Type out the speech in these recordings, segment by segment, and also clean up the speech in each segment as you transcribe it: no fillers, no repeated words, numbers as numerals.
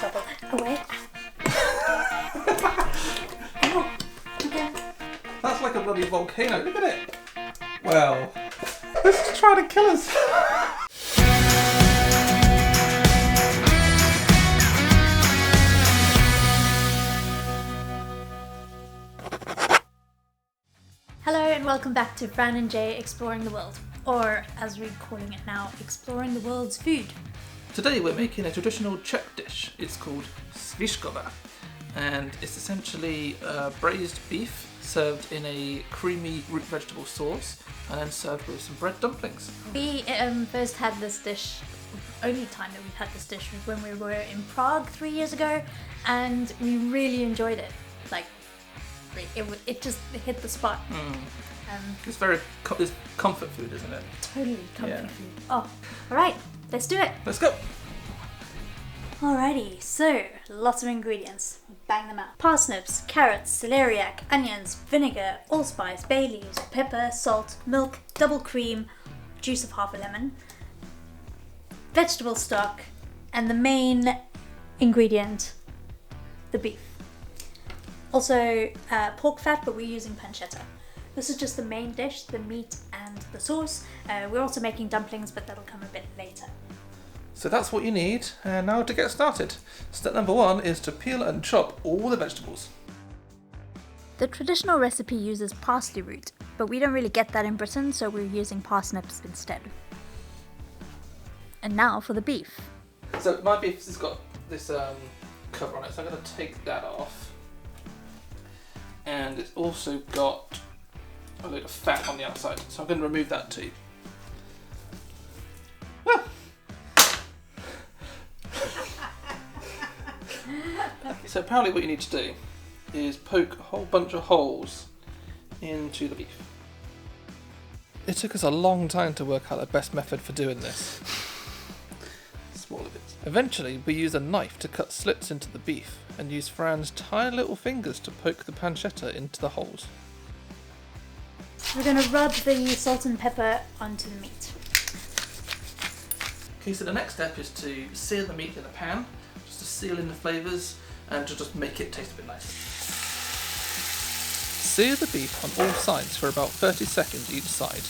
bubble. Away. Oh, okay. That's like a bloody volcano. Look at it. Well, this is trying to kill us. Hello and welcome back to Fran and Jay Exploring the World, or as we're calling it now, Exploring the World's Food. Today we're making a traditional Czech dish. It's called Svíčková, and it's essentially braised beef served in a creamy root vegetable sauce and then served with some bread dumplings. We first had this dish, only time that we've had this dish was when we were in Prague 3 years ago, and we really enjoyed it. Like, it just hit the spot. It's it's comfort food, isn't it? Totally comfort food. Oh, alright, let's do it. Let's go. Alrighty, so lots of ingredients. Bang them out. Parsnips, carrots, celeriac, onions, vinegar, allspice, bay leaves, pepper, salt, milk, double cream, juice of half a lemon, vegetable stock, and the main ingredient, the beef. Also pork fat, but we're using pancetta. This is just the main dish, the meat and the sauce. We're also making dumplings, but that'll come a bit later. So that's what you need, and now to get started. Step number 1 is to peel and chop all the vegetables. The traditional recipe uses parsley root, but we don't really get that in Britain, so we're using parsnips instead. And now for the beef. So my beef has got this cover on it, so I'm going to take that off. And it's also got a load of fat on the outside, so I'm going to remove that too. Ah! So apparently what you need to do is poke a whole bunch of holes into the beef. It took us a long time to work out the best method for doing this. Smaller bits. Eventually we used a knife to cut slits into the beef and used Fran's tiny little fingers to poke the pancetta into the holes. We're going to rub the salt and pepper onto the meat. Okay, so the next step is to sear the meat in a pan, just to seal in the flavours and to just make it taste a bit nicer. Sear the beef on all sides for about 30 seconds each side.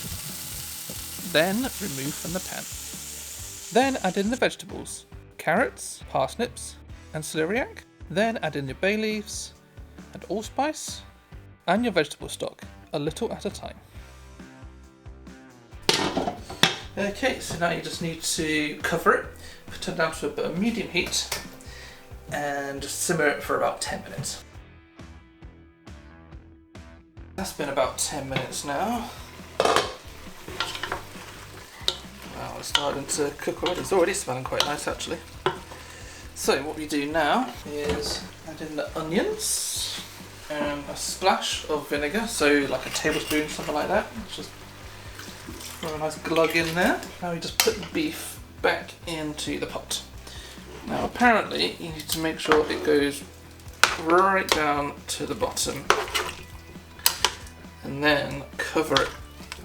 Then remove from the pan. Then add in the vegetables, carrots, parsnips and celeriac. Then add in your bay leaves and allspice and your vegetable stock, a little at a time. Okay, so now you just need to cover it, turn it down to a medium heat and just simmer it for about 10 minutes. That's been about 10 minutes now. Wow, it's starting to cook already. It's already smelling quite nice actually. So what we do now is add in the onions and a splash of vinegar, so like a tablespoon, something like that. Just throw a nice glug in there. Now we just put the beef back into the pot. Now apparently you need to make sure it goes right down to the bottom and then cover it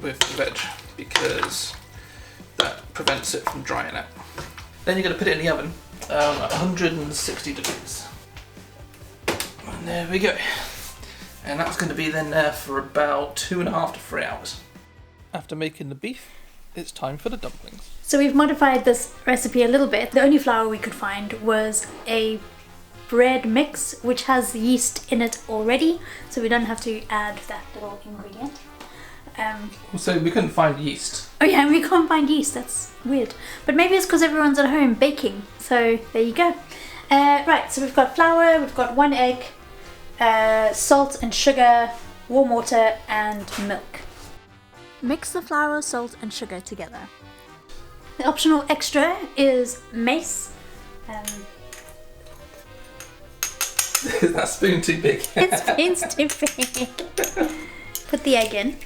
with the veg because that prevents it from drying out. Then you're going to put it in the oven at 160 degrees. And there we go. And that's going to be then there for about 2.5 to 3 hours. After making the beef, it's time for the dumplings. So we've modified this recipe a little bit. The only flour we could find was a bread mix which has yeast in it already, so we don't have to add that little ingredient. So we couldn't find yeast. Oh yeah, we can't find yeast, that's weird. But maybe it's because everyone's at home baking, so there you go. Right, so we've got flour, we've got 1 egg, salt and sugar, warm water and milk. Mix the flour, salt and sugar together. The optional extra is mace. Is that spoon too big? It's too big. Put the egg in.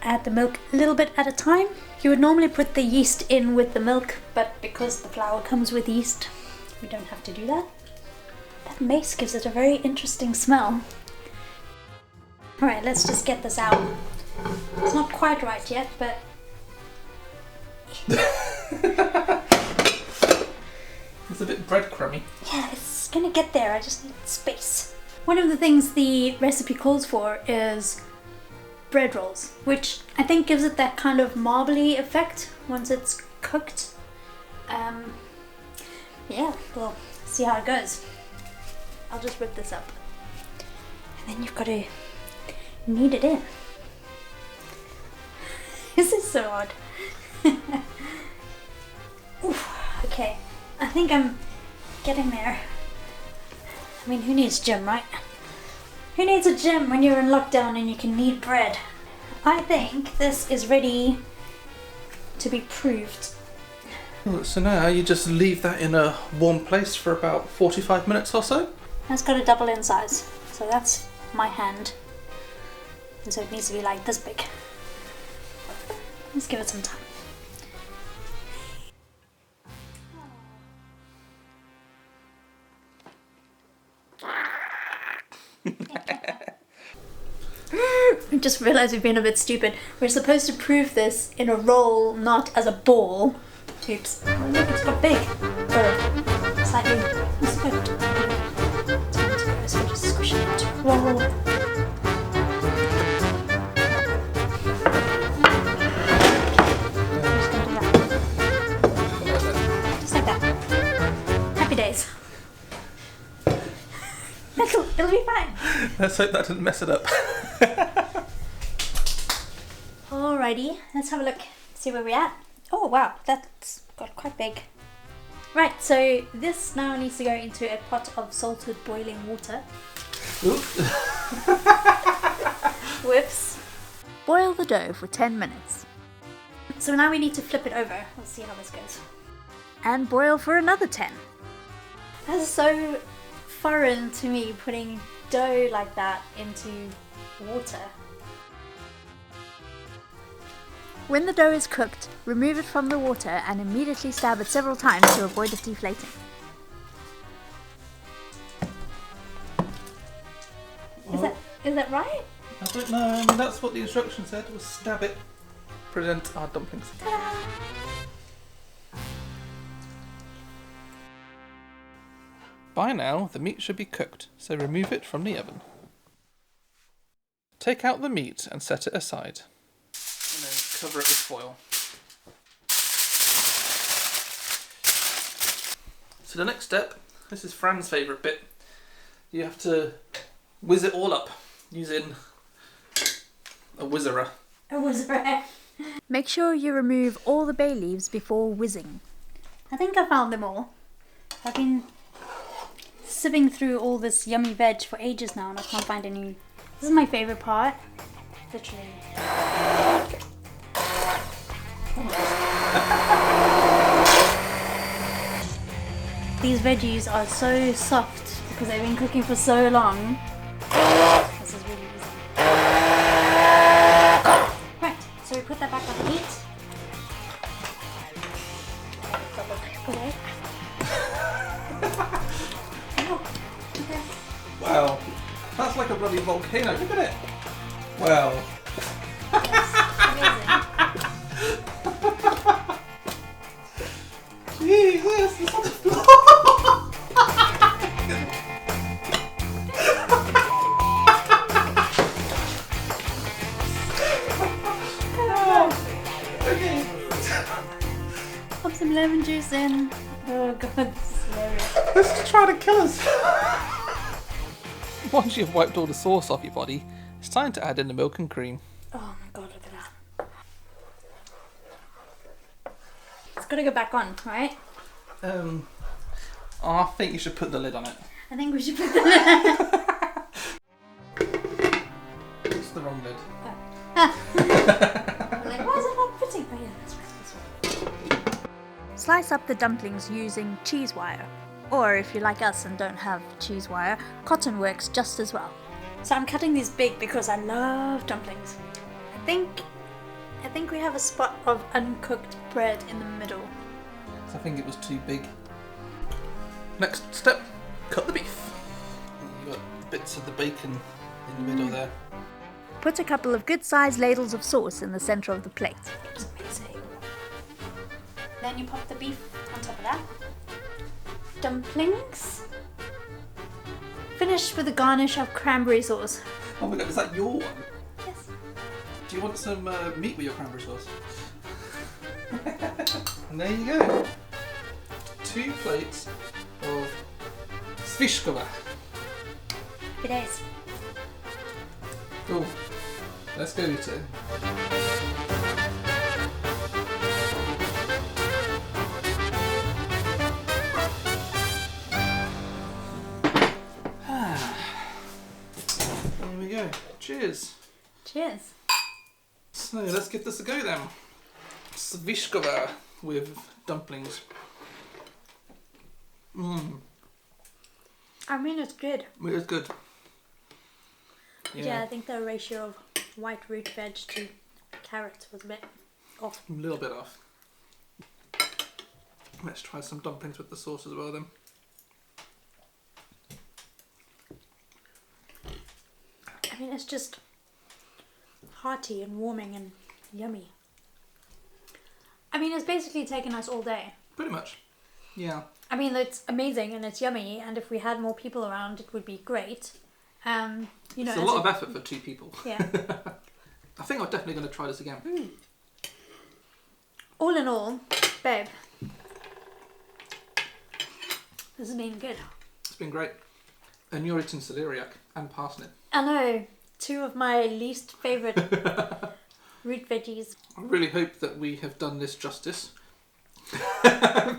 Add the milk a little bit at a time. You would normally put the yeast in with the milk, but because the flour comes with yeast, we don't have to do that. That mace gives it a very interesting smell. Alright, let's just get this out. It's not quite right yet, but... It's a bit breadcrumby. Yeah, it's gonna get there. I just need space. One of the things the recipe calls for is bread rolls, which I think gives it that kind of marbly effect once it's cooked. Yeah, we'll see how it goes. I'll just rip this up. And then you've got to knead it in. This is so odd. Oof, okay, I think I'm getting there. I mean, who needs gym, right? Who needs a gym when you're in lockdown and you can knead bread? I think this is ready to be proved. So now you just leave that in a warm place for about 45 minutes or so. It's got a double in size, so that's my hand. And so it needs to be like this big. Let's give it some time. I just realised we've been a bit stupid. We're supposed to prove this in a roll, not as a ball. Oops. Oh, look, it's got big. Or slightly. It's good. So we're just squishing it into a roll. Just like that. Happy days. It'll be fine. Let's hope that didn't mess it up. Alrighty, let's have a look, see where we're at. Oh wow, that's got quite big. Right, so this now needs to go into a pot of salted boiling water. Whoops. Boil the dough for 10 minutes. So now we need to flip it over. Let's see how this goes. And boil for another 10. That's so foreign to me, putting dough like that into water. When the dough is cooked, remove it from the water and immediately stab it several times to avoid it deflating. Is that right? I don't know, I mean that's what the instructions said, was stab it, present our dumplings. Ta-da! By now, the meat should be cooked, so remove it from the oven. Take out the meat and set it aside. And then cover it with foil. So the next step, this is Fran's favourite bit. You have to whiz it all up using a whizzerer. A whizzerer. Make sure you remove all the bay leaves before whizzing. I think I found them all. I've been sieving through all this yummy veg for ages now and I can't find any. This is my favourite part. Literally. These veggies are so soft because they've been cooking for so long. This is really easy. Right, so we put that back on the heat. Okay. Oh, okay. Wow, that's like a bloody volcano, look at it. Wow. Jesus, it's on the floor. Okay. Pop some lemon juice in. Oh god, this is hilarious. This is trying to kill us. Once you've wiped all the sauce off your body, it's time to add in the milk and cream. Oh my god, look at that. It's gotta go back on, right? I think you should put the lid on it. I think we should put the lid. It's the wrong lid. I'm like, why is it not fitting? Oh yeah, that's right. Slice up the dumplings using cheese wire. Or if you're like us and don't have cheese wire, cotton works just as well. So I'm cutting these big because I love dumplings. I think we have a spot of uncooked bread in the middle. I think it was too big. Next step, cut the beef. You've got bits of the bacon in the middle there. Put a couple of good-sized ladles of sauce in the centre of the plate. It's amazing. Then you pop the beef on top of that. dumplings. Finished with a garnish of cranberry sauce. Oh my god, is that your one? Yes. Do you want some meat with your cranberry sauce? And there you go. 2 plates of Svíčková. Happy days. Cool. Let's go eat it. There we go. Cheers. Cheers. So let's give this a go then. Svíčková with dumplings. I mean, it's good. It is good. Yeah, I think the ratio of white root veg to carrots was a bit off. A little bit off. Let's try some dumplings with the sauce as well then. I mean, it's just hearty and warming and yummy. I mean, it's basically taken us all day. Pretty much. Yeah. I mean, it's amazing and it's yummy, and if we had more people around, it would be great. You know, it's a lot of effort for 2 people. Yeah. I think I'm definitely going to try this again. All in all, babe, this has been good. It's been great. And you're eating celeriac and parsnip. I know, 2 of my least favourite root veggies. I really hope that we have done this justice.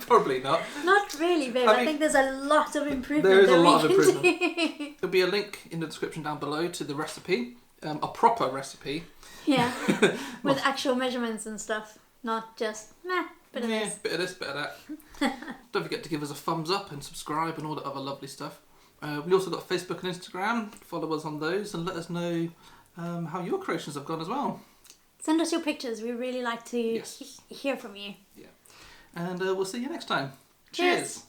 Probably not. Not really, babe. I think there's a lot of improvement. There is a that lot of we can improvement. do. There'll be a link in the description down below to the recipe, a proper recipe. Yeah, with actual measurements and stuff, not just bit of this. Bit of this, bit of that. Don't forget to give us a thumbs up and subscribe and all that other lovely stuff. We also got Facebook and Instagram. Follow us on those and let us know how your creations have gone as well. Send us your pictures. We really like to Yes. hear from you. Yeah. And we'll see you next time. Cheers. Cheers.